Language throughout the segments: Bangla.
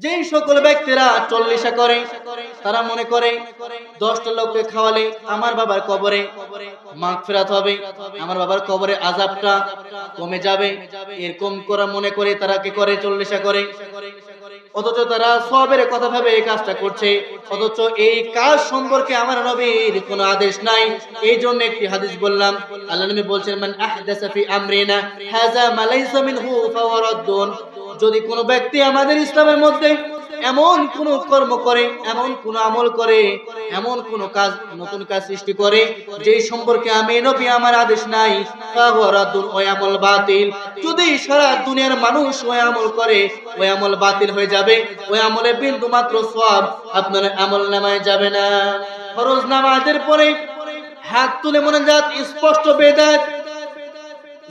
যেই সকল ব্যক্তিরা চল্লিশা করে তারা মনে করে 10টা লোককে খাওয়ালে আমার বাবার কবরে মাগফিরাত হবে, আমার বাবার কবরে আযাবটা কমে যাবে, এরকম করা মনে করে তারা কি করে চল্লিশা করে। অথচ তারা সওয়াবের কথা ভেবে এই কাজটা করছে, অথচ এই কাজ সম্পর্কে আমার নবীর কোনো আদেশ নাই। এই জন্য একটি হাদিস বললাম, আল্লাহ নবী বলছেন মান আহদাসা ফি আমরিনা হাযা মা লাইসা মিনহু ফাহুয়া রাদ্দুন। যদি কোনো ব্যক্তি আমাদের ইসলামের মধ্যে এমন কোন কর্ম করে, এমন কোন আমল করে, এমন কোন কাজ, নতুন কাজ সৃষ্টি করে যেই সম্পর্কে আমি নবী আমার আদেশ নাই, ফাহুয়া রাদ্দুন, ওই আমল বাতিল। যদি সারা দুনিয়ার মানুষ ওই আমল করে ওই আমল বাতিল হয়ে যাবে, ওই আমলে বিন্দু মাত্র সওয়াব আপনার আমল নামায় যাবে না। ফরজ নামাজের পরে হাত তুলে মুনাজাত স্পষ্ট বেদাত।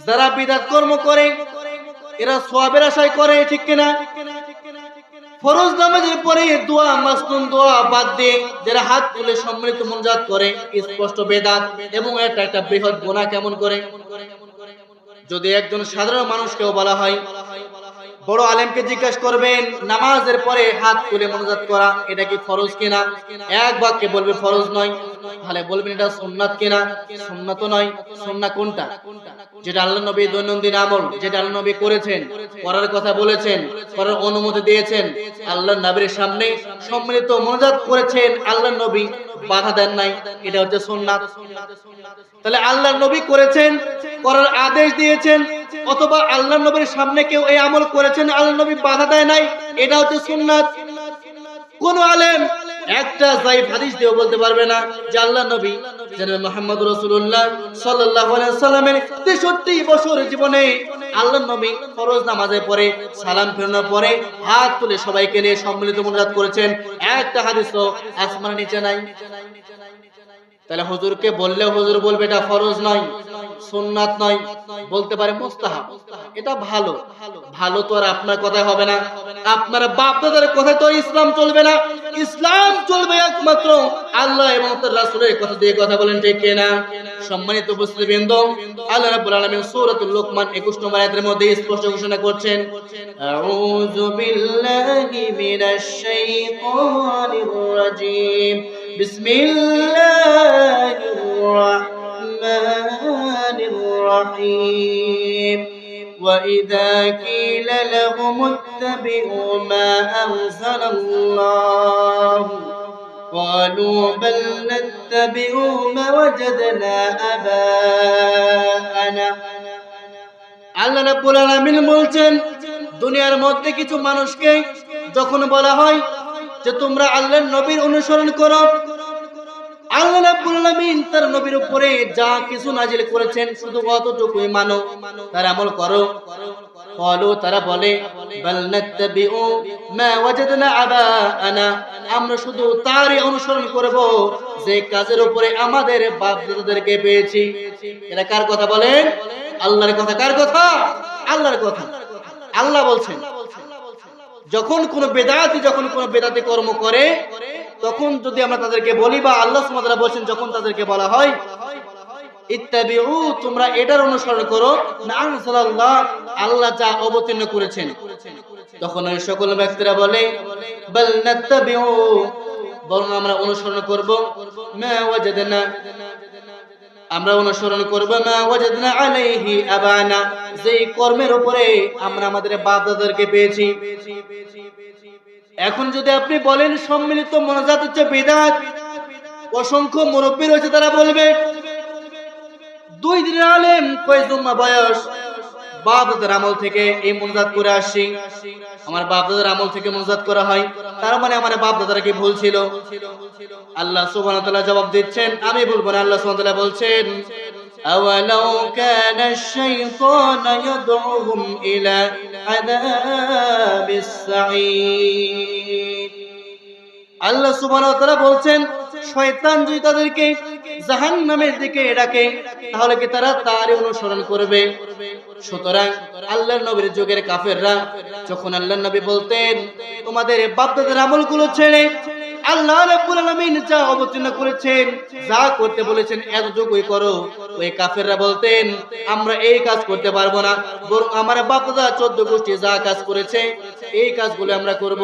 যারা বিদআত কর্ম করে এরা সওয়াবের আশায় করে, ঠিক কিনা? ফরজ নামাজের পরে দোয়া, মাসনুন দোয়া বাদ দিয়ে যারা হাত তুলে সম্মিলিত মুনাজাত করে স্পষ্ট বেদাত, এবং এটা একটা বৃহৎ গুনাহ। কেমন করে? যদি একজন সাধারণ মানুষকেও বলা হয়, বড় আলেমকে জিজ্ঞাসা করবেন নামাজের পরে হাত তুলে মুনাজাত করা এটা কি ফরজ কিনা, এক বাক্যে বলবে ফরজ নয়। তাহলে বলবেন এটা সুন্নাত কিনা, সুন্নাত নয়। সুন্নাহ কোনটা? যেটা আল্লাহ নবী দৈনন্দিন আমল, যেটা আল্লাহ নবী করেছেন, করার কথা বলেছেন, করার অনুমতি দিয়েছেন, আল্লাহর নবীর সামনে সম্মিলিত মুনাজাত করেছেন, আল্লাহর নবী বাধা দেন নাই, এটা হচ্ছে সুন্নাত। তাহলে আল্লাহর নবী করেছেন, করার আদেশ দিয়েছেন, অথবা আল্লাহর নবীর সামনে কেউ এই আমল করেছেন, আল্লাহর নবী বাধা দেয় নাই, এটা হচ্ছে সুন্নাত। কোন আলেম একটা যায়িফ হাদিস দিয়েও বলতে পারবে না যে আল্লাহর নবী জনাব মুহাম্মদ রাসূলুল্লাহ সাল্লাল্লাহু আলাইহি সাল্লামের 63 বছর জীবনে আল্লাহর নবী ফরজ নামাজের পরে সালাম ফেরানোর পরে হাত তুলে সবাইকে নিয়ে সম্মিলিত মুনাজাত করেছেন, একটা হাদিসও আসমানের নিচে নাই। তাহলে হুজুরকে বললে হুজুর বলবে এটা ফরজ নয়, সুন্নাত নয়, বলতে পারে মুস্তাহাব। এটা ভালো, ভালো তো আর আপনার কথাই হবে না, আপনার বাপ দাদার কথায় তো ইসলাম চলবে না। ইসলাম চলবে একমাত্র আল্লাহ এবং তার রাসূলের কথা দিয়ে। কথা বলেন ঠিক কিনা? সম্মানিত উপস্থিতিবৃন্দ, আল্লাহ রাব্বুল আলামিন সূরাতুল লুকমান 21 নম্বর আয়াতের মধ্যে স্পষ্ট ঘোষণা করছেন, আউযু বিল্লাহি মিনাশ শাইতানির রাজীম, বিসমিল্লাহির রাহমানির রহিম। وَإِذَا قِيلَ لَهُمُ اتَّبِعُوا مَا أَنزَلَ اللَّهُ قَالُوا بَلْ نَتَّبِعُ مَا وَجَدْنَا آبَاءَنَا। আল্লাহ রাব্বুল আলামিন বলছেন, দুনিয়ার মধ্যে কিছু মানুষকে যখন বলা হয় যে তোমরা আল্লাহর নবীর অনুসরণ করো, আল্লাহ রাব্বুল আলামিন তার নবীর উপরে যা কিছু নাজিল করেছেন শুধু অতটুকুই মানো, তার আমল করো। ক্বালু, তারা বলে, বাল নাত্তাবিউ মা ওয়াজাদনা আবাআনা, আমরা শুধু তারই অনুসরণ করব যে কাজের উপরে আমাদের বাপ দাদাদেরকে পেয়েছি। এরা কার কথা বলেন? আল্লাহর কথা। কার কথা? আল্লাহর কথা। আল্লাহ বলছেন যখন কোন বেদাতি কর্ম করে তখন যদি আমরা তাদেরকে বলি, বা আল্লাহ সুবহানাহু ওয়া তাআলা বলেন যখন তাদেরকে বলা হয় ইত্তাবিউ, তোমরা এটার অনুসরণ করো, না আনসালাল্লাহ, আল্লাহ যা অবতীর্ণ করেছেন, তখন ওই সকল ব্যক্তিরা বলে বাল নাত্তাবিউ, বরং আমরা অনুসরণ করব মা ওয়াজাদনা, আমরা অনুসরণ করব মা ওয়াজাদনা আলাইহি আবানা, যেই কর্মের উপরে আমরা আমাদের বাপ দাদাদেরকে পেয়েছি। এখন যদি আপনি বলেন সম্মিলিত মুনাজাত হচ্ছে বিদআত, অসংখ্য মুরব্বি রয়েছে তারা বলবে 2 দিনের আলেম, কয় জুম্মা বয়স, বাপ দাদার আমল থেকে এই মুনাজাত করে আসছি, আমার বাপ দাদার আমল থেকে মুনাজাত করা হয়, তার মানে আমার বাপ দাদারা কি ভুল ছিল? আল্লাহ সুবহানাহু ওয়া তাআলা জবাব দিচ্ছেন, আমি বলবো না। আল্লাহ সুবহানাহু ওয়া তাআলা বলছেন, আওয়ালাউ কানা আশ-শাইতানু ইয়াদউহুম ইলা আযাবিস সাঈদ। আল্লাহ সুবহানাহু ওয়া তাআলা বলছেন, শয়তান যদি তাদেরকে জাহান্নামের দিকে ডাকে তাহলে কি তারা তারই অনুসরণ করবে? সুতরাং আল্লাহর নবীর যুগের কাফেররা যখন আল্লাহর নবী বলতেন তোমাদের বাপ দাদার আমলগুলো ছেড়ে আল্লাহ রাব্বুল আলামিন যা অবতীর্ণ করেছেন, যা করতে বলেছেন এতটুকুই করো। ওই কাফেররা বলতেন আমরা এই কাজ করতে পারবো না, বরং আমার বাপ দাদা 14 গোষ্ঠী যা কাজ করেছে এই কাজগুলো আমরা করব।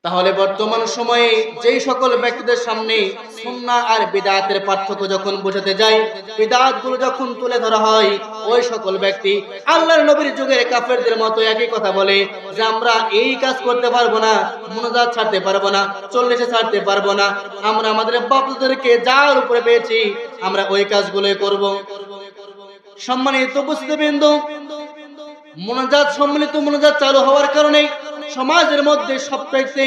তাহলে বর্তমান সময়ে যেই সকল ব্যক্তিদের সামনে সুন্নাহ আর বিদআতের পার্থক্য যখন বোঝাতে যায়, বিদআতগুলো যখন তুলে ধরা হয়, ওই সকল ব্যক্তি আল্লাহর নবীর যুগের কাফেরদের মতো একই কথা বলে যে আমরা এই কাজ করতে পারবো না, মুনাজাত ছাড়তে পারবো না, 40 ছাড়তে পারবো না, আমরা আমাদের বাপদাদেরকে যার উপরে পেয়েছি আমরা ওই কাজগুলোই করব। সম্মানিত উপস্থিতিবৃন্দ, মুনাজাত সম্মিলিত মুনাজাত চালু হওয়ার কারণে সমাজের মধ্যে সবচাইতে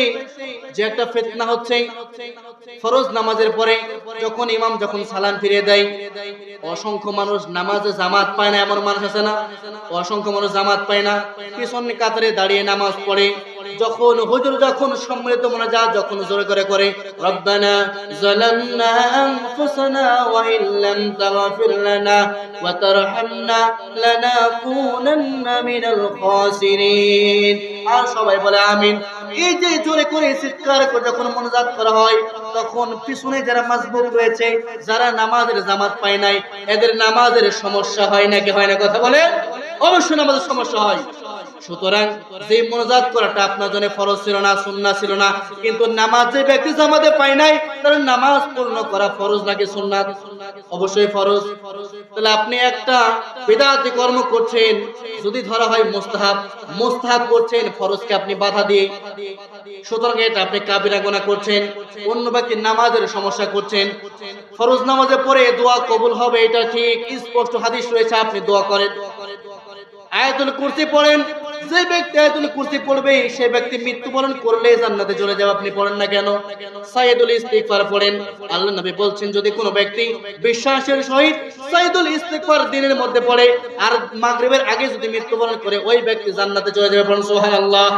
যে একটা ফিতনা হচ্ছে, ফরজ নামাজের পরে যখন ইমাম যখন সালাম ফিরিয়ে দেয়, অসংখ্য মানুষ নামাজে জামাত পায় না। এমন মানুষ আছে না? অসংখ্য মানুষ জামাত পায় না, পিছন কাতারে দাঁড়িয়ে নামাজ পড়ে। যখন হুজুর যখন সম্মিলিত মুনাজাত যখন জোরে করে রব্বানা যালামনা আনফুসানা ওয়া ইল্লাম তাগফির লানা ওয়া তারহামনা লানাকুনান্না মিনাল খাসিরিন, আর সবাই বলে আমিন। এই যে জোরে করে চিৎকার করে যখন মুনাজাত করা হয়, তখন পিছনে যারা মাসবুক রয়েছে, যারা নামাজের জামাত পায় নাই, এদের নামাজের সমস্যা হয় নাকি হয় না? কথা বলে অবশ্যই নামাজের সমস্যা হয়। সুতরাং যে মুনাজাত করাটা আপনার জন্য ফরজ ছিল না, সুন্নাহ ছিল না, কিন্তু নামাজ যে ব্যক্তি জামাতে পায় নাই তার নামাজ পূর্ণ করা ফরজ নাকি সুন্নাত? অবশ্যই ফরজ। তাহলে আপনি একটা বিদআতি কর্ম করছেন, যদি ধরা হয় মুস্তাহাব করছেন, ফরজকে আপনি বাধা দিয়ে, সুতরাং এটা আপনি কাবিরা গুনাহ করছেন। অন্য ব্যক্তির নামাজের সমস্যা করছেন। ফরজ নামাজে পড়ে দোয়া কবুল হবে, এটা ঠিক, স্পষ্ট হাদিস রয়েছে, আপনি দোয়া করেন। আয়াতুল কুরসি পড়েন, যে ব্যক্তি আয়াতুল কুরসি পড়বে সেই ব্যক্তি মৃত্যুবরণ করলে জান্নাতে চলে যাবে, আপনি পড়েন না কেন? সাইয়্যিদুল ইস্তিগফার পড়েন। আল্লাহর নবী বলছেন যদি কোনো ব্যক্তি বিশ্বাসের সহিত সাইয়্যিদুল ইস্তিগফার দিনের মধ্যে পড়ে আর মাগরিবের আগে যদি মৃত্যুবরণ করে, ওই ব্যক্তি জান্নাতে চলে যাবে, পড়েন সুবহানাল্লাহ।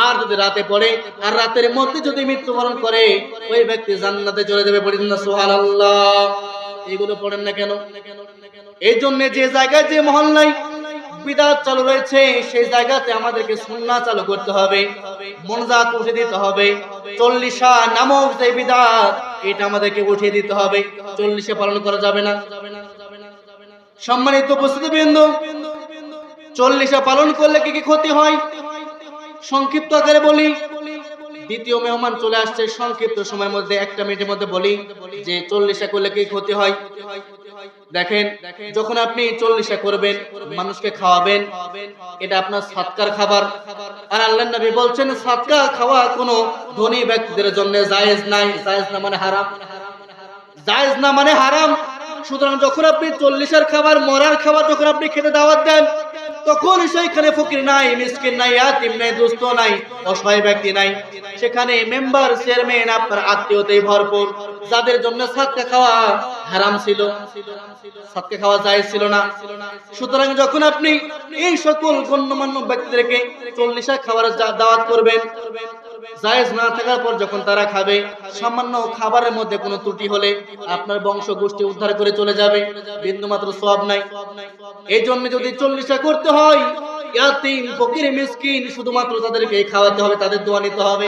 আর যদি রাতে পড়ে আর রাতের মধ্যে যদি মৃত্যুবরণ করে, ওই ব্যক্তি জান্নাতে চলে যাবে, পড়েন না সুবহানাল্লাহ। এগুলো পড়েন না কেন? এই জন্য যে জায়গায় যে মহল্লায় বিদআত চালু রয়েছে সেই জায়গাতে আমাদেরকে সুন্নাহ চালু করতে হবে, মুনাজাত উঠিয়ে দিতে হবে। 40 নামক যে বিদআত, এটা আমাদেরকে উঠিয়ে দিতে হবে, 40 পালন করা যাবে না। সম্মানিত উপস্থিতিবৃন্দ, 40 পালন করলে কি কি ক্ষতি হয় সংক্ষিপ্ত আকারে বলি। দ্বিতীয় মেহমান চলে আসছে, সংক্ষিপ্ত সময়ের মধ্যে 1 মিনিটের মধ্যে বলি যে 40 করলে কি ক্ষতি হয়। দেখেন, যখন আপনি 40 করবেন, মানুষকে খাওয়াবেন, এটা আপনার সাদকার খাবার। আর আল্লাহর নবী বলছেন সাদকা খাওয়া কোনো ধনী ব্যক্তিদের জন্য জায়েজ নাই। জায়েজ না মানে হারাম, জায়েজ না মানে হারাম। সুতরাং যখন আপনি 40 খাবার, মরার খাবার যখন আপনি খেতে দাওয়াত দেন, তখন সেইখানে ফকির নাই, মিসকিন নাই, ইয়াতিম নাই, দুস্থ নাই, অসহায় ব্যক্তি নাই, সেখানে মেম্বার, চেয়ারম্যান, আপনার আত্মীয়তায় ভরপুর, যাদের জন্য সাদকা খাওয়া হারাম ছিল, সাদকা খাওয়া জায়েজ ছিল না। সুতরাং যখন আপনি এই সকল গণ্যমান্য ব্যক্তিদেরকে 40 খাবারের দাওয়াত করবেন, জায়েজ না থাকার পর যখন তারা খাবে, সামান্য খাবারের মধ্যে কোনো ত্রুটি হলে আপনার বংশ গোষ্ঠী উদ্ধার করে চলে যাবে, বিন্দুমাত্র সওয়াব নাই। এই জন্য যদি 40 করতে হয়, ইয়াতিম, ফকির, মিসকিন, শুধুমাত্র তাদেরকে খাওয়াতে হবে, তাদের দোয়া নিতে হবে।